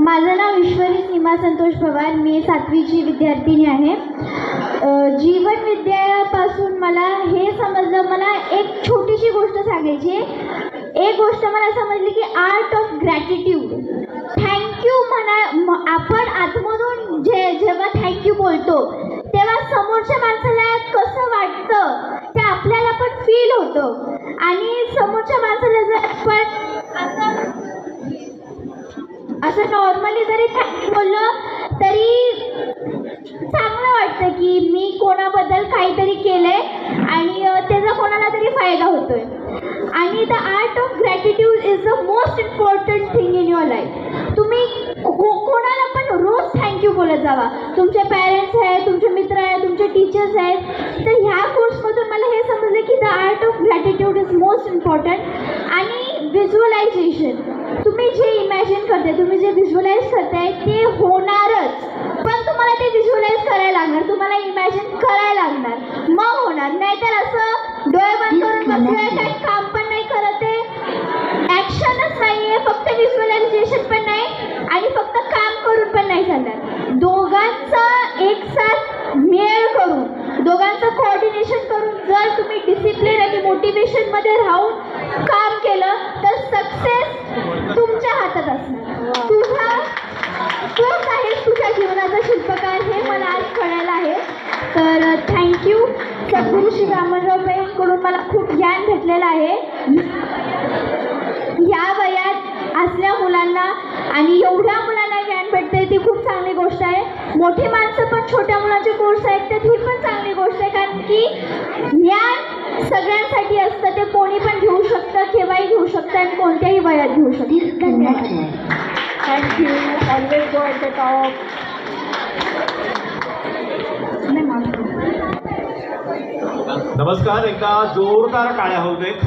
माझं नाव ईश्वरी सीमा संतोष पवार. मी 7वीची विद्यार्थिनी आहे. जीवन विद्यापासून मला हे समजलं, मला एक छोटीशी गोष्ट सांगायची आहे. एक गोष्ट मला समजली की आर्ट ऑफ ग्रॅटिट्यूड. थँक्यू म्हणा, आपण आतमधून जेव्हा थँक्यू बोलतो तेव्हा समोरच्या माणसाला कसं वाटतं ते आपल्याला पण फील होतं. आणि समोरच्या माणसाला जर आपण असं नॉर्मली जरी थँक्यू बोललं तरी चांगलं वाटतं की मी कोणाबद्दल काहीतरी केलंय आणि त्याचा कोणाला तरी फायदा होतोय. आणि the art of gratitude is the most important thing in your life. तुम्ही कोणाला पण रोज थँक्यू बोलत जावा. तुमचे पॅरेंट्स आहेत, तुमचे मित्र आहेत, तुमचे टीचर्स आहेत. तर ह्या कोर्समधून मला हे समजलं की the art of gratitude is most important. आणि व्हिज्युअलायझेशन, तुम्ही जे इमॅजिन करते, तुम्ही जे व्हिज्युअलाइज करताय ते होणारच. पण तुम्हाला ते व्हिज्युअलाइज करायला लागणार, तुम्हाला इमॅजिन करायला लागणार, मग होणार. नाहीतर असं डोळे बंद करून बसलंय, काही काम पण नाही करत आहे, ॲक्शनच नाही आहे, फक्त व्हिज्युअलायझेशन पण नाही आणि फक्त काम करून पण नाही चालणार. दोघांचा एकसाथ मेळ करून, दोघांचं कोऑर्डिनेशन करून जर तुम्ही डिसिप्लिन आणि मोटिवेशनमध्ये राहून काम केलं तर सक्सेस तुमच्या हातात असणार. तूच आहेस तुझ्या जीवनाचा शिल्पकार, हे मला आज कळायला आहे. तर थँक्यू. सद्गुरू श्री वामनराव यांकडून मला खूप ज्ञान भेटलेलं आहे. या वयात असल्या मुलांना आणि एवढ्या मुलांना ज्ञान भेटते ती खूप चांगली गोष्ट आहे. मोठी माणसं पण छोट्या मुलांचे कोर्स ऐकतात, ही पण चांगली गोष्ट आहे. कारण की ज्ञान सगळ्यांसाठी असतं, ते कोणी पण घेऊ शकतं, केव्हाही घेऊ शकतं आणि कोणत्याही वयात घेऊ शकतं. Thank you. Always go at the top. नमस्कार, एकदा जोरदार टाळ्या होऊ देत.